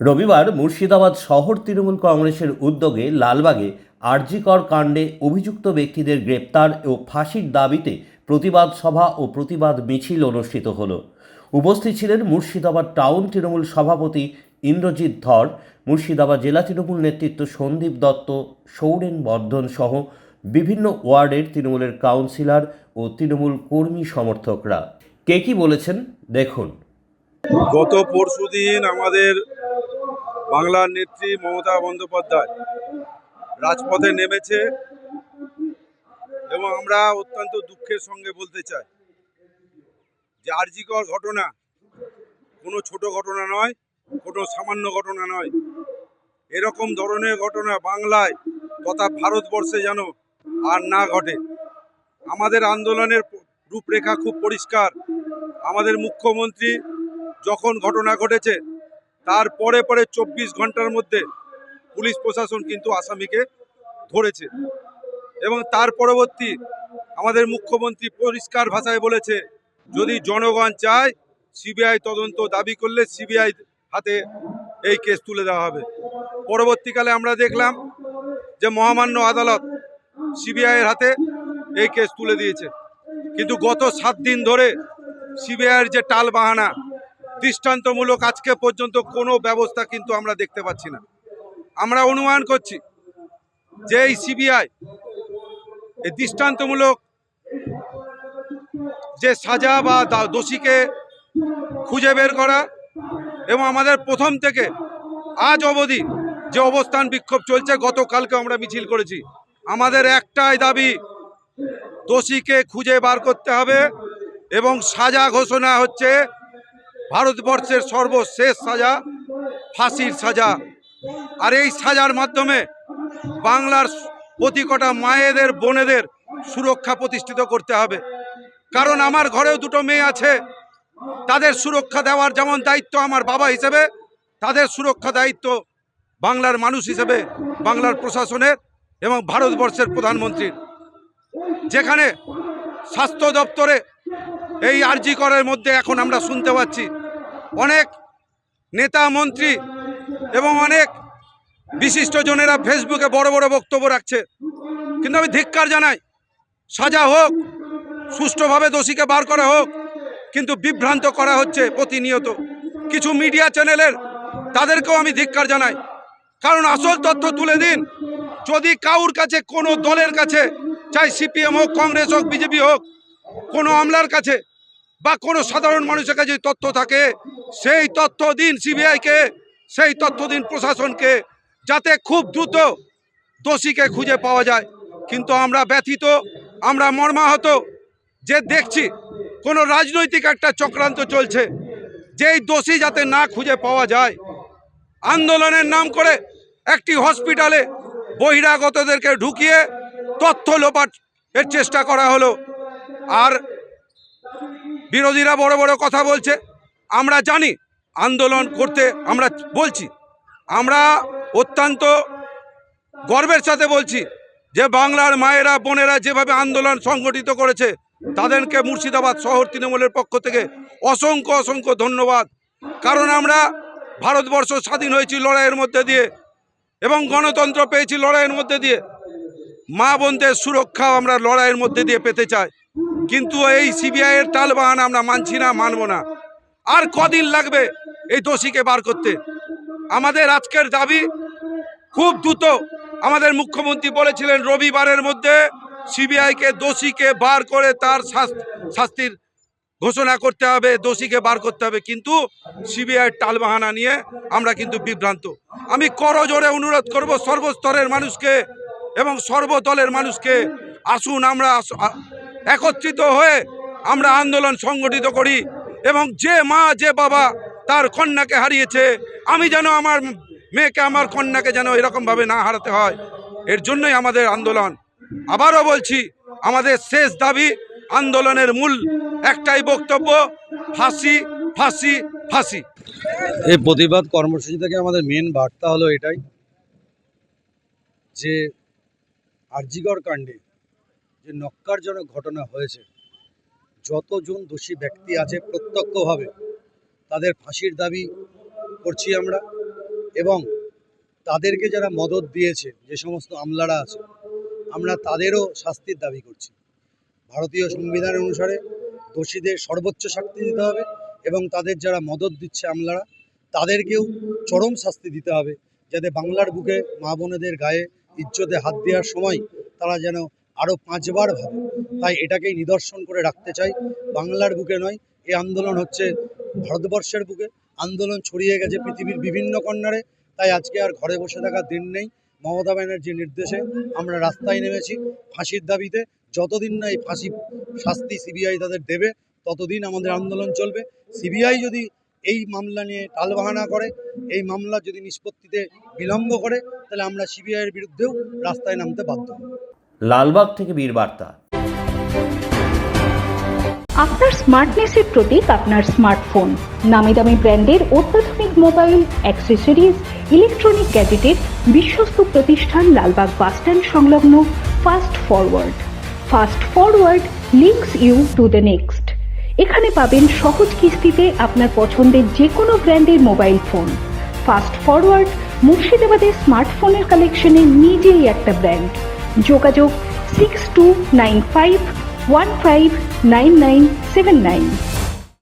রবিবার মুর্শিদাবাদ শহর তৃণমূল কংগ্রেসের উদ্যোগে লালবাগে আরজিকর কাণ্ডে অভিযুক্ত ব্যক্তিদের গ্রেপ্তার ও ফাঁসির দাবিতে প্রতিবাদ সভা ও প্রতিবাদ মিছিল অনুষ্ঠিত হলো। উপস্থিত ছিলেন মুর্শিদাবাদ টাউন তৃণমূল সভাপতি ইন্দ্রজিৎ ধর, মুর্শিদাবাদ জেলা তৃণমূল নেতৃত্ব সন্দীপ দত্ত, সৌরেন বর্ধন সহ বিভিন্ন ওয়ার্ডের তৃণমূলের কাউন্সিলর ও তৃণমূল কর্মী সমর্থকরা। কে কি বলেছেন দেখুন। গত পরশুদিন আমাদের বাংলার নেত্রী মমতা বন্দ্যোপাধ্যায় রাজপথে নেমেছে এবং আমরা অত্যন্ত দুঃখের সঙ্গে বলতে চাই যে আরজিকর ঘটনা কোনো ছোট ঘটনা নয়, কোনো সামান্য ঘটনা নয়। এরকম ধরনের ঘটনা বাংলায় তথা ভারতবর্ষে যেন আর না ঘটে। আমাদের আন্দোলনের রূপরেখা খুব পরিষ্কার। আমাদের মুখ্যমন্ত্রী যখন ঘটনা ঘটেছে তার পরে 24 ঘন্টার মধ্যে পুলিশ প্রশাসন কিন্তু আসামিকে ধরেছে এবং তার পরবর্তী আমাদের মুখ্যমন্ত্রী পরিষ্কার ভাষায় বলেছে, যদি জনগণ চায় সিবিআই তদন্ত দাবি করলে সিবিআই হাতে এই কেস তুলে দেওয়া হবে। পরবর্তীকালে আমরা দেখলাম যে মহামান্য আদালত সিবিআইয়ের হাতে এই কেস তুলে দিয়েছে, কিন্তু গত 7 দিন ধরে সিবিআইয়ের যে টাল বাহানা, দৃষ্টান্তমূলক আজকে পর্যন্ত কোনো ব্যবস্থা কিন্তু আমরা দেখতে পাচ্ছি না। আমরা অনুমান করছি যে এই সিবিআই এই দৃষ্টান্তমূলক যে সাজা বা দোষীকে খুঁজে বের করা এবং আমাদের প্রথম থেকে আজ অবধি যে অবস্থান বিক্ষোভ চলছে, গতকালকে আমরা মিছিল করেছি, আমাদের একটাই দাবি, দোষীকে খুঁজে বার করতে হবে এবং সাজা ঘোষণা হচ্ছে ভারতবর্ষের সর্বশেষ সাজা, ফাঁসির সাজা। আর এই সাজার মাধ্যমে বাংলার প্রতি কটা মায়েদের বোনেদের সুরক্ষা প্রতিষ্ঠিত করতে হবে। কারণ আমার ঘরেও 2টো মেয়ে আছে, তাদের সুরক্ষা দেওয়ার যেমন দায়িত্ব আমার বাবা হিসেবে, তাদের সুরক্ষা দায়িত্ব বাংলার মানুষ হিসেবে বাংলার প্রশাসনের এবং ভারতবর্ষের প্রধানমন্ত্রীর। যেখানে স্বাস্থ্য দপ্তরে এই আরজিকরের মধ্যে এখন আমরা শুনতে পাচ্ছি অনেক নেতা মন্ত্রী এবং অনেক বিশিষ্টজনেরা ফেসবুকে বড় বড় বক্তব্য রাখছে, কিন্তু আমি ধিক্কার জানাই। সাজা হোক, সুষ্ঠুভাবে দোষীকে বার করা হোক, কিন্তু বিভ্রান্ত করা হচ্ছে প্রতিনিয়ত কিছু মিডিয়া চ্যানেলের, তাদেরকেও আমি ধিক্কার জানাই। কারণ আসল তথ্য তুলে দিন। যদি কাউর কাছে, কোনো দলের কাছে, চাই সিপিএম হোক, কংগ্রেস হোক, বিজেপি হোক, কোনো আমলার কাছে বা কোনো সাধারণ মানুষের কাছে তথ্য থাকে, সেই তথ্য দিন সিবিআইকে, সেই তথ্য দিন প্রশাসনকে, যাতে খুব দ্রুত দোষীকে খুঁজে পাওয়া যায়। কিন্তু আমরা ব্যথিত, আমরা মর্মাহত যে দেখছি কোনো রাজনৈতিক একটা চক্রান্ত চলছে, যেই দোষী যাতে না খুঁজে পাওয়া যায়। আন্দোলনের নাম করে একটি হসপিটালে বহিরাগতদেরকে ঢুকিয়ে তথ্য লোপাট এর চেষ্টা করা হলো। আর বিরোধীরা বড় বড় কথা বলছে। আমরা জানি আন্দোলন করতে, আমরা বলছি, আমরা অত্যন্ত গর্বের সাথে বলছি যে বাংলার মায়েরা বোনেরা যেভাবে আন্দোলন সংগঠিত করেছে, তাদেরকে মুর্শিদাবাদ শহর তৃণমূলের পক্ষ থেকে অসংখ্য অসংখ্য ধন্যবাদ। কারণ আমরা ভারতবর্ষ স্বাধীন হয়েছি লড়াইয়ের মধ্যে দিয়ে এবং গণতন্ত্র পেয়েছি লড়াইয়ের মধ্যে দিয়ে। মা বোনদের সুরক্ষা আমরা লড়াইয়ের মধ্যে দিয়ে পেতে চাই, কিন্তু এই সিবিআইয়ের টালবাহানা আমরা মানছি না, মানব না। আর কদিন লাগবে এই দোষীকে বার করতে? আমাদের আজকের দাবি খুব দ্রুত, আমাদের মুখ্যমন্ত্রী বলেছিলেন রবিবারের মধ্যে সিবিআইকে দোষীকে বার করে তার শাস্তির ঘোষণা করতে হবে, দোষীকে বার করতে হবে, কিন্তু সিবিআইয়ের টালবাহানা নিয়ে আমরা কিন্তু বিভ্রান্ত। আমি করজোড়ে অনুরোধ করব সর্বস্তরের মানুষকে এবং সর্বদলের মানুষকে, আসুন আমরা একত্রিত হয়ে আমরা আন্দোলন সংগঠিত করি এবং যে মা যে বাবা তার কন্যাকে হারিয়েছে, আমি যেন আমার মেয়েকে, আমার কন্যাকে যেন এরকমভাবে না হারাতে হয়, এর জন্যই আমাদের আন্দোলন। আবারও বলছি, আমাদের শেষ দাবি, আন্দোলনের মূল একটাই বক্তব্য, ফাঁসি, ফাঁসি, ফাঁসি। এই প্রতিবাদ কর্মসূচি থেকে আমাদের মেন বার্তা হলো এটাই যে আরজিকর কাণ্ডে যে ন্যক্কারজনক ঘটনা হয়েছে, যতজন দোষী ব্যক্তি আছে প্রত্যক্ষভাবে তাদের ফাঁসির দাবি করছি আমরা। এবং তাদেরকে যারা মদত দিয়েছে, যে সমস্ত আমলারা আছে, আমরা তাদেরও শাস্তির দাবি করছি। ভারতীয় সংবিধান অনুসারে দোষীদের সর্বোচ্চ শাস্তি দিতে হবে এবং তাদের যারা মদত দিচ্ছে আমলারা, তাদেরকেও চরম শাস্তি দিতে হবে, যাতে বাংলার বুকে মা বোনেদের গায়ে ইজ্জতে হাত দেওয়ার সময় তারা যেন আরও 5 বার ভাবে। তাই এটাকেই নিদর্শন করে রাখতে চাই। বাংলার বুকে নয়, এই আন্দোলন হচ্ছে ভারতবর্ষের বুকে। আন্দোলন ছড়িয়ে গেছে পৃথিবীর বিভিন্ন কর্নারে। তাই আজকে আর ঘরে বসে থাকার দিন নেই। মমতা ব্যানার্জির নির্দেশে আমরা রাস্তায় নেমেছি ফাঁসির দাবিতে। যতদিন না এই ফাঁসি শাস্তি সিবিআই তাদের দেবে, ততদিন আমাদের আন্দোলন চলবে। সিবিআই যদি এই মামলা নিয়ে টালবাহানা করে, এই মামলা যদি নিষ্পত্তিতে বিলম্ব করে, তাহলে আমরা সিবিআইয়ের বিরুদ্ধেও রাস্তায় নামতে বাধ্য হব। লালবাগ থেকে বীরবার্তা। আপনার স্মার্টনেসের প্রতীক আপনার স্মার্টফোন। নামি দামি ব্র্যান্ডের অত্যাধুনিক মোবাইল, অ্যাক্সেসরিজ, ইলেকট্রনিক গ্যাজেটের বিশ্বস্ত প্রতিষ্ঠান লালবাগ বাসস্ট্যান্ড সংলগ্ন fast forward. Fast forward links you to the next. এখানে পাবেন সহজ কিস্তিতে আপনার পছন্দের যে কোনো ব্র্যান্ডের মোবাইল ফোন। ফাস্ট ফরওয়ার্ড মুর্শিদাবাদের স্মার্টফোনের কালেকশনে নিজেই একটা ব্র্যান্ড। যোগাযোগ 6295159979।